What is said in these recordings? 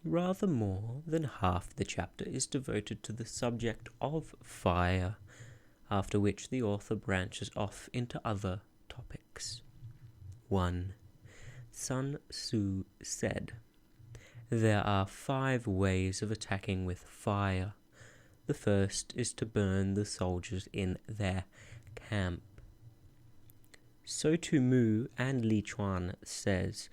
Rather more than half the chapter is devoted to the subject of fire, after which the author branches off into other topics. 1. Sun Tzu said, "There are 5 ways of attacking with fire. The first is to burn the soldiers in their camp." So too Mu and Li Chuan says,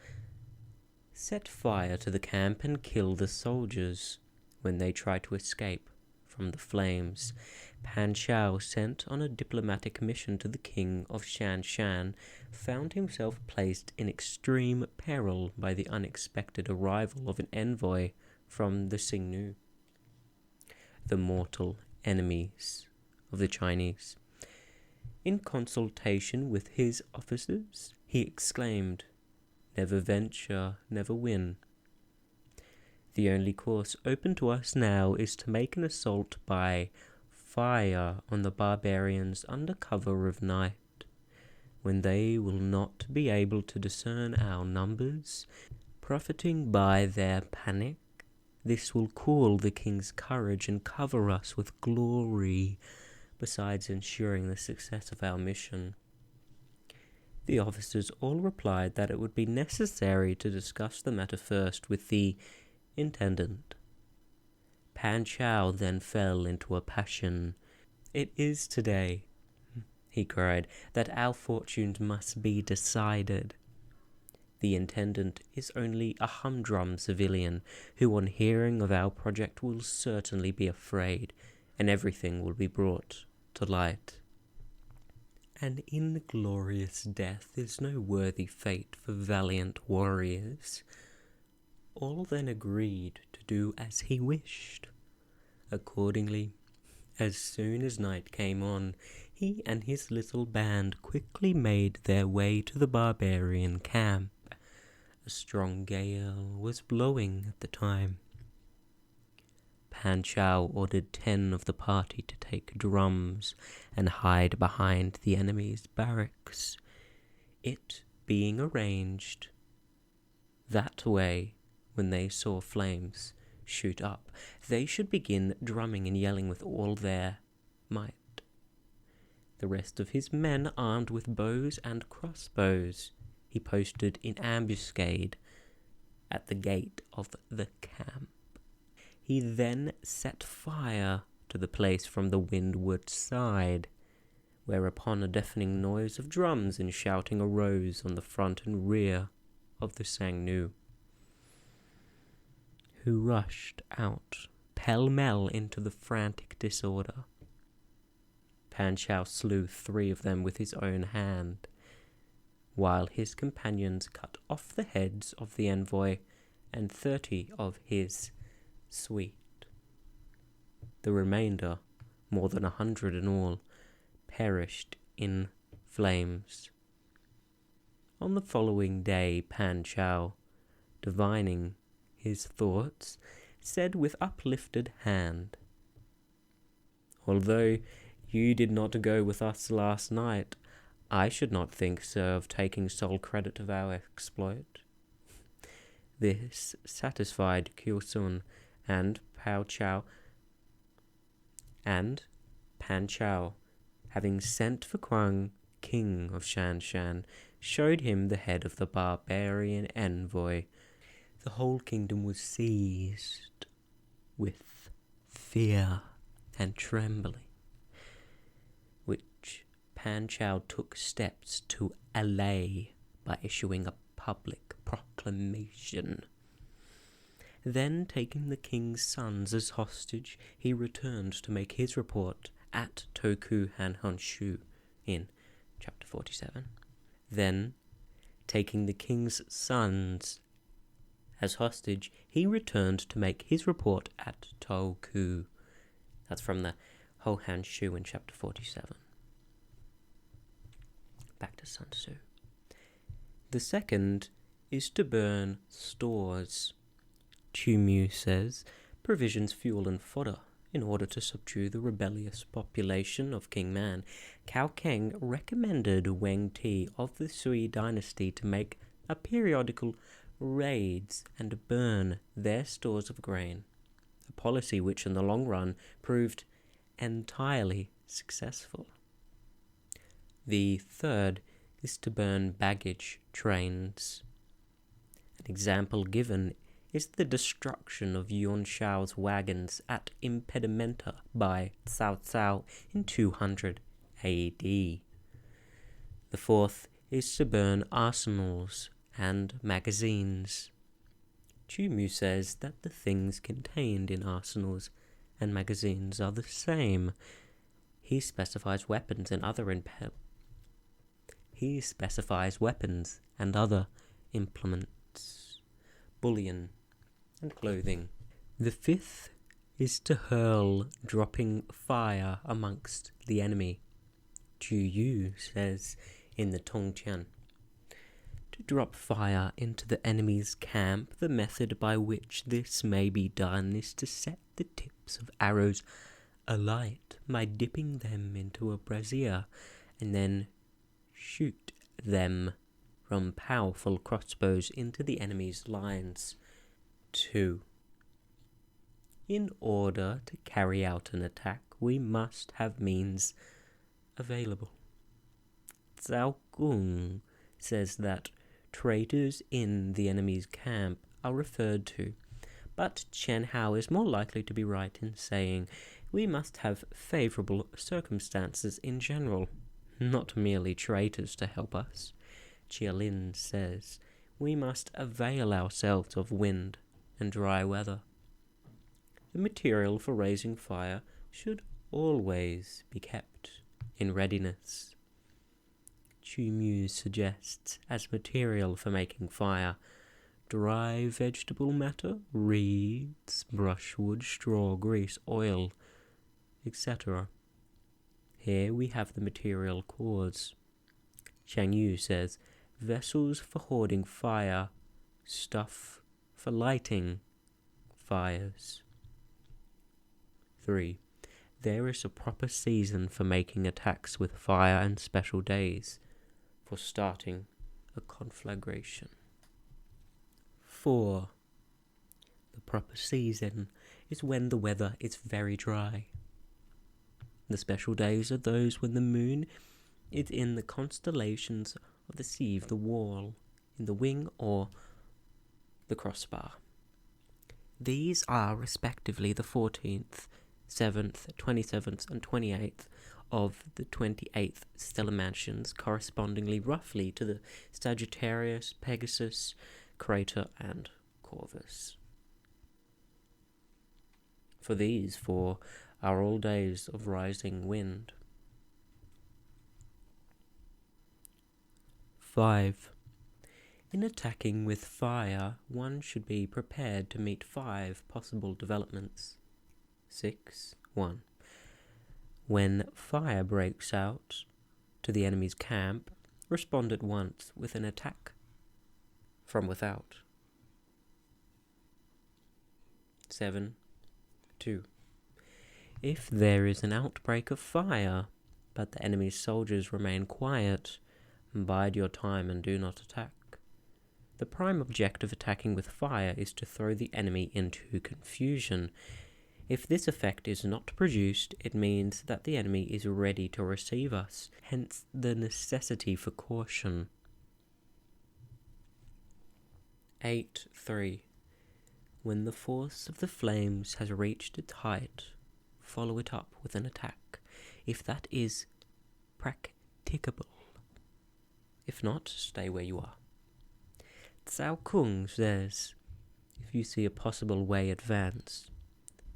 "Set fire to the camp and kill the soldiers when they try to escape from the flames." Pan Chao, sent on a diplomatic mission to the king of Shanshan, found himself placed in extreme peril by the unexpected arrival of an envoy from the Xingnu, the mortal enemies of the Chinese. In consultation with his officers, he exclaimed, "Never venture, never win. The only course open to us now is to make an assault by fire on the barbarians under cover of night, when they will not be able to discern our numbers. Profiting by their panic, this will cool the king's courage and cover us with glory, besides ensuring the success of our mission." The officers all replied that it would be necessary to discuss the matter first with the intendant. Pan Chao then fell into a passion. "It is today," he cried, "that our fortunes must be decided. The intendant is only a humdrum civilian who, on hearing of our project, will certainly be afraid, and everything will be brought to light. An inglorious death is no worthy fate for valiant warriors." All then agreed to do as he wished. Accordingly, as soon as night came on, he and his little band quickly made their way to the barbarian camp. A strong gale was blowing at the time. Pan Chao ordered 10 of the party to take drums and hide behind the enemy's barracks, it being arranged that way, when they saw flames shoot up, they should begin drumming and yelling with all their might. The rest of his men, armed with bows and crossbows, he posted in ambuscade at the gate of the camp. He then set fire to the place from the windward side, whereupon a deafening noise of drums and shouting arose on the front and rear of the Sangnu, who rushed out pell-mell into the frantic disorder. Pan Chao slew 3 of them with his own hand, while his companions cut off the heads of the envoy and 30 of his suite. The remainder, more than 100 in all, perished in flames. On the following day, Pan Chao, divining his thoughts, said with uplifted hand, "Although you did not go with us last night, I should not think, sir, of taking sole credit of our exploit." This satisfied Kyosun, and Pan Chao, having sent for Kuang, king of Shanshan, showed him the head of the barbarian envoy. The whole kingdom was seized with fear and trembling, which Pan Chao took steps to allay by issuing a public proclamation. Then, taking the king's sons as hostage, he returned to make his report at Toku Han Honshu in chapter 47. Then, taking the king's sons as hostage, he returned to make his report at Toku. That's from the Ho Han Shu in chapter 47. Back to Sun Tzu. The second is to burn stores. Chu Mu says, provisions, fuel, and fodder, in order to subdue the rebellious population of King Man. Cao Keng recommended Wang Ti of the Sui dynasty to make a periodical raids and burn their stores of grain, a policy which in the long run proved entirely successful. The third is to burn baggage trains. An example given is the destruction of Yuan Shao's wagons at Impedimenta by Cao Cao in 200 AD. The fourth is to burn arsenals and magazines. Chu Mu says that the things contained in arsenals and magazines are the same. He specifies weapons and other implements, bullion, and clothing. The fifth is to hurl dropping fire amongst the enemy. Chu Yu says in the Tongqian, to drop fire into the enemy's camp, the method by which this may be done is to set the tips of arrows alight by dipping them into a brazier and then shoot them from powerful crossbows into the enemy's lines. 2. In order to carry out an attack, we must have means available. Cao Gung says that traitors in the enemy's camp are referred to, but Chen Hao is more likely to be right in saying we must have favourable circumstances in general, not merely traitors to help us. Chia Lin says we must avail ourselves of wind and dry weather. The material for raising fire should always be kept in readiness. Chu Mu suggests as material for making fire dry vegetable matter, reeds, brushwood, straw, grease, oil, etc. Here we have the material cords. Chang Yu says vessels for hoarding fire, stuff for lighting fires. 3. There is a proper season for making attacks with fire and special days for starting a conflagration. 4. The proper season is when the weather is very dry. The special days are those when the moon is in the constellations of the sieve, the wall, in the wing, or the crossbar. These are respectively the 14th, 7th, 27th, and 28th of the 28th stellar mansions, correspondingly roughly to the Sagittarius, Pegasus, Crater, and Corvus. For these four are all days of rising wind. 5. In attacking with fire, one should be prepared to meet 5 possible developments. 6. 1. When fire breaks out to the enemy's camp, respond at once with an attack from without. 7. 2. If there is an outbreak of fire, but the enemy's soldiers remain quiet, bide your time and do not attack. The prime object of attacking with fire is to throw the enemy into confusion. If this effect is not produced, it means that the enemy is ready to receive us, hence the necessity for caution. 8.3. When the force of the flames has reached its height, follow it up with an attack, if that is practicable. If not, stay where you are. Cao Kung says, if you see a possible way, advance.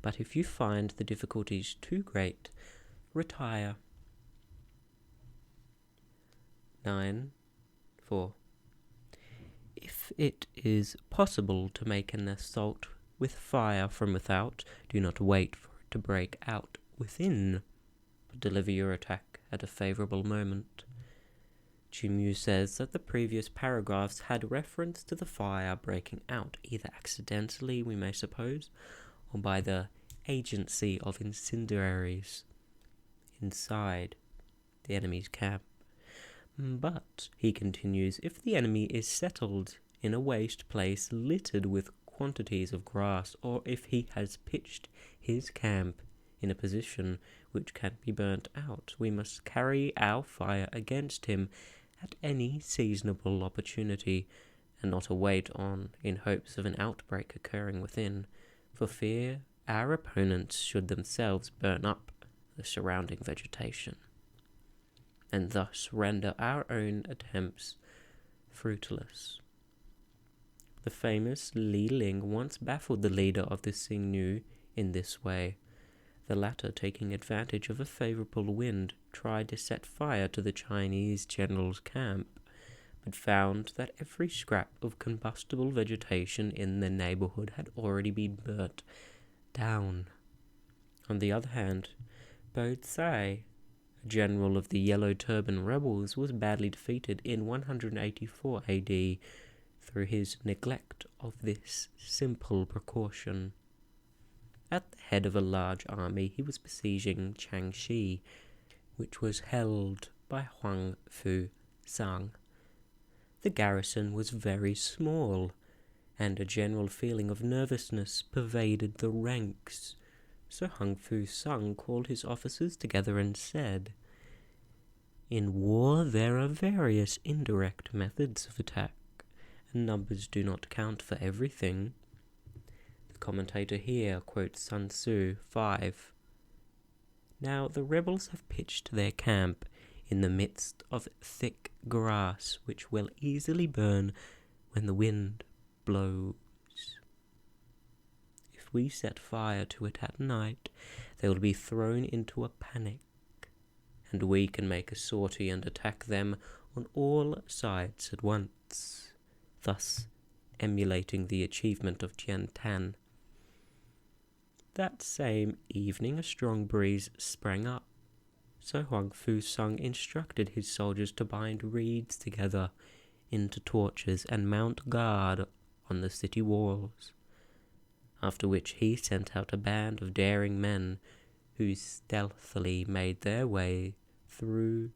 But if you find the difficulties too great, retire. 9.4. If it is possible to make an assault with fire from without, do not wait for it to break out within, but deliver your attack at a favourable moment. Chu Mu says that the previous paragraphs had reference to the fire breaking out, either accidentally, we may suppose, or by the agency of incendiaries inside the enemy's camp. But, he continues, if the enemy is settled in a waste place littered with quantities of grass, or if he has pitched his camp in a position which can be burnt out, we must carry our fire against him at any seasonable opportunity, and not await on in hopes of an outbreak occurring within, for fear our opponents should themselves burn up the surrounding vegetation, and thus render our own attempts fruitless. The famous Li Ling once baffled the leader of the Xingnu in this way. The latter, taking advantage of a favourable wind, tried to set fire to the Chinese general's camp, but found that every scrap of combustible vegetation in the neighbourhood had already been burnt down. On the other hand, Bo Tsai, a general of the Yellow Turban rebels, was badly defeated in 184 AD through his neglect of this simple precaution. At the head of a large army, he was besieging Changxi, which was held by Huang Fu Sang. The garrison was very small, and a general feeling of nervousness pervaded the ranks. So Huang Fu Sang called his officers together and said, "In war there are various indirect methods of attack, and numbers do not count for everything." The commentator here quotes Sun Tzu 5. Now the rebels have pitched their camp in the midst of thick grass, which will easily burn when the wind blows. If we set fire to it at night, they will be thrown into a panic, and we can make a sortie and attack them on all sides at once, thus emulating the achievement of Jian Tan. That same evening a strong breeze sprang up, so Huang Fu Sang instructed his soldiers to bind reeds together into torches and mount guard on the city walls, after which he sent out a band of daring men who stealthily made their way through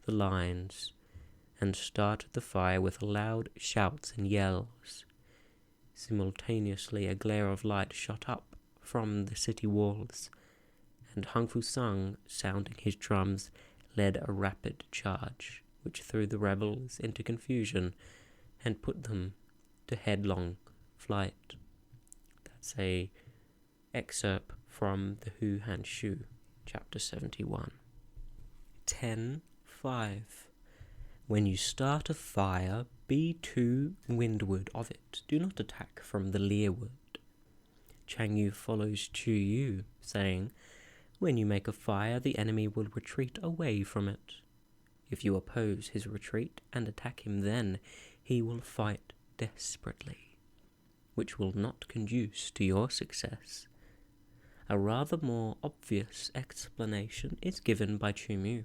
the lines and started the fire with loud shouts and yells. Simultaneously a glare of light shot up from the city walls, and Huang Fu Sang, sounding his drums, led a rapid charge, which threw the rebels into confusion and put them to headlong flight. That's a excerpt from the Hu Han Shu, chapter 71. 10.5. When you start a fire, be to windward of it. Do not attack from the leeward. Chang Yu follows Chu Yu, saying, "When you make a fire, the enemy will retreat away from it. If you oppose his retreat and attack him then, he will fight desperately, which will not conduce to your success." A rather more obvious explanation is given by Chu Mu.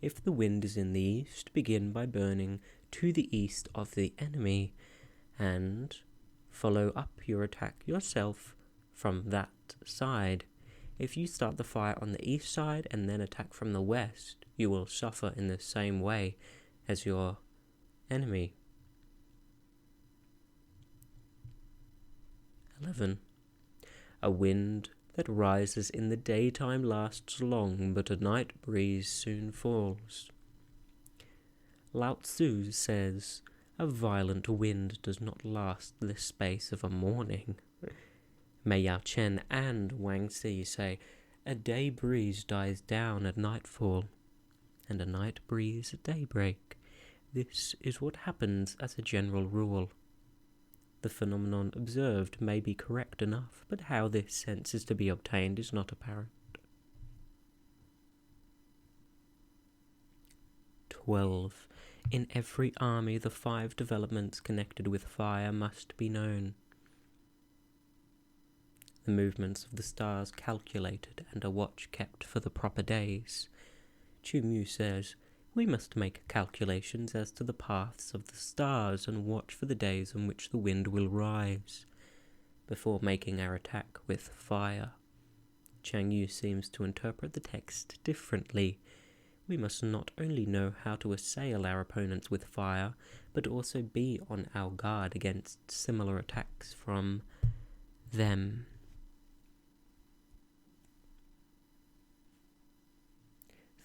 If the wind is in the east, begin by burning to the east of the enemy, and follow up your attack yourself from that side. If you start the fire on the east side and then attack from the west, you will suffer in the same way as your enemy. 11. A wind that rises in the daytime lasts long, but a night breeze soon falls. Lao Tzu says, "A violent wind does not last the space of a morning." Mei Yao Chen and Wang Xi say, "A day breeze dies down at nightfall, and a night breeze at daybreak." This is what happens as a general rule. The phenomenon observed may be correct enough, but how this sense is to be obtained is not apparent. 12. In every army, the 5 developments connected with fire must be known. The movements of the stars calculated, and a watch kept for the proper days. Chu Mu says, "We must make calculations as to the paths of the stars and watch for the days on which the wind will rise, before making our attack with fire." Chang Yu seems to interpret the text differently, we must not only know how to assail our opponents with fire, but also be on our guard against similar attacks from them.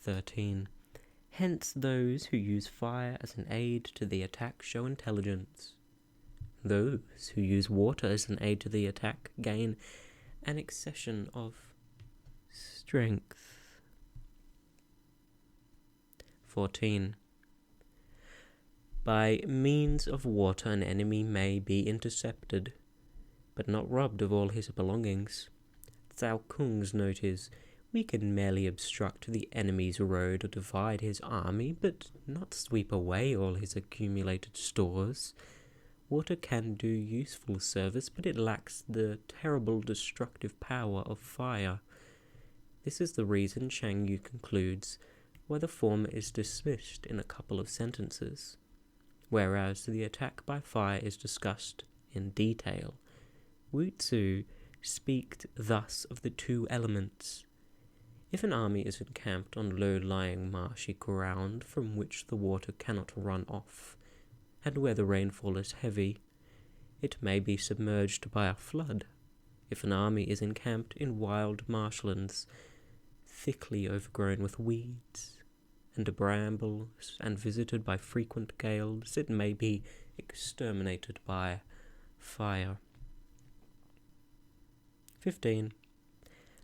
(13) Hence those who use fire as an aid to the attack show intelligence. Those who use water as an aid to the attack gain an accession of strength. 14. By means of water an enemy may be intercepted, but not robbed of all his belongings. Cao Kung's note is, we can merely obstruct the enemy's road or divide his army, but not sweep away all his accumulated stores. Water can do useful service, but it lacks the terrible destructive power of fire. This is the reason Chang Yu concludes why the former is dismissed in a couple of sentences, whereas the attack by fire is discussed in detail. Wu Tzu speaks thus of the two elements. If an army is encamped on low-lying marshy ground from which the water cannot run off, and where the rainfall is heavy, it may be submerged by a flood. If an army is encamped in wild marshlands, thickly overgrown with weeds and brambles, and visited by frequent gales, it may be exterminated by fire. 15.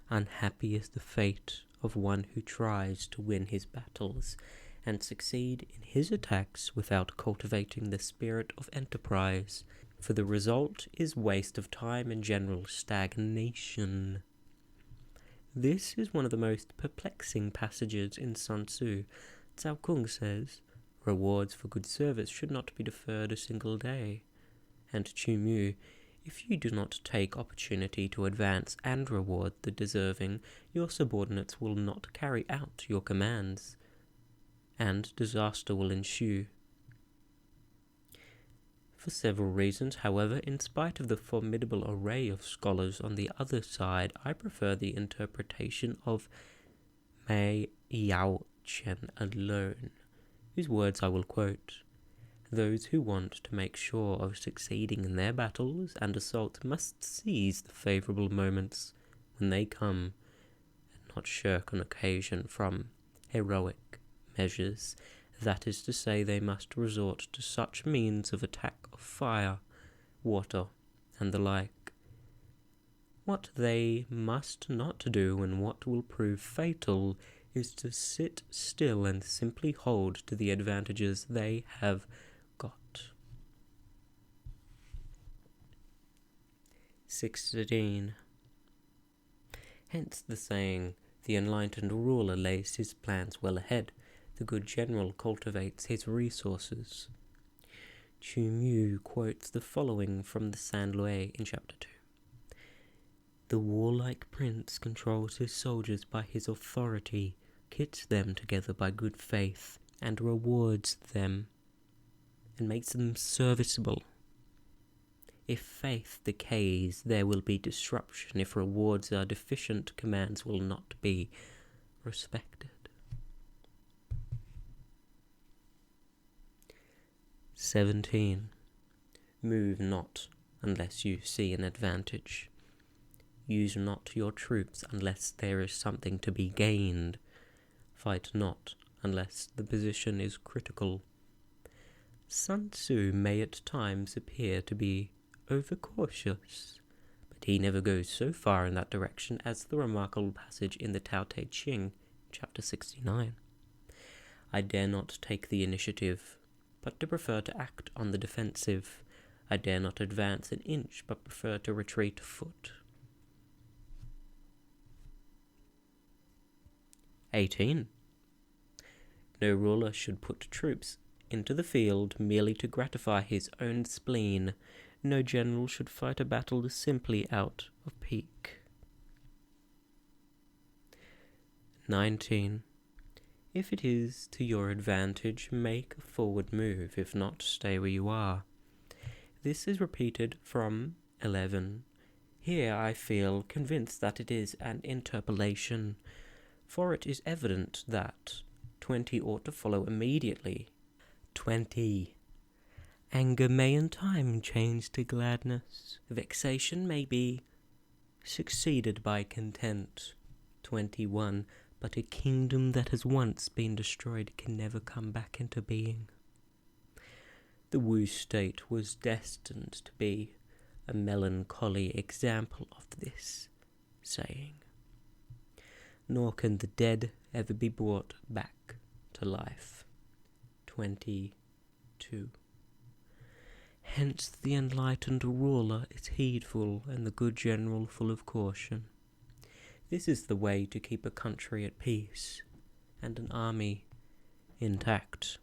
Unhappy is the fate of one who tries to win his battles and succeed in his attacks without cultivating the spirit of enterprise, for the result is waste of time and general stagnation. This is one of the most perplexing passages in Sun Tzu. Cao Kung says, rewards for good service should not be deferred a single day. And Chu Mu, if you do not take opportunity to advance and reward the deserving, your subordinates will not carry out your commands, and disaster will ensue. For several reasons, however, in spite of the formidable array of scholars on the other side, I prefer the interpretation of Mei Yao Chen alone, whose words I will quote. Those who want to make sure of succeeding in their battles and assault must seize the favourable moments when they come, and not shirk an occasion from heroic measures. That is to say, they must resort to such means of attack of fire, water, and the like. What they must not do, and what will prove fatal, is to sit still and simply hold to the advantages they have got. 16. Hence the saying, the enlightened ruler lays his plans well ahead, the good general cultivates his resources. Chu Mu quotes the following from the San Lue in chapter 2. The warlike prince controls his soldiers by his authority, kits them together by good faith, and rewards them, and makes them serviceable. If faith decays, there will be disruption. If rewards are deficient, commands will not be respected. 17. Move not unless you see an advantage. Use not your troops unless there is something to be gained. Fight not unless the position is critical. Sun Tzu may at times appear to be overcautious, but he never goes so far in that direction as the remarkable passage in the Tao Te Ching, chapter 69. I dare not take the initiative, but to prefer to act on the defensive. I dare not advance an inch, but prefer to retreat a foot. 18. No ruler should put troops into the field merely to gratify his own spleen. No general should fight a battle simply out of pique. 19. If it is to your advantage, make a forward move. If not, stay where you are. This is repeated from 11. Here I feel convinced that it is an interpolation, for it is evident that 20 ought to follow immediately. 20. Anger may in time change to gladness. Vexation may be succeeded by content. 21. But a kingdom that has once been destroyed can never come back into being. The Wu state was destined to be a melancholy example of this saying. Nor can the dead ever be brought back to life. 22. Hence the enlightened ruler is heedful and the good general full of caution. This is the way to keep a country at peace and an army intact.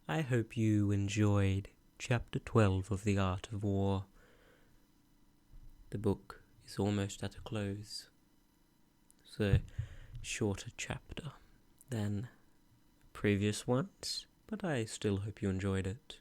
I hope you enjoyed Chapter 12 of The Art of War. The book is almost at a close. It's a shorter chapter than previous ones, but I still hope you enjoyed it.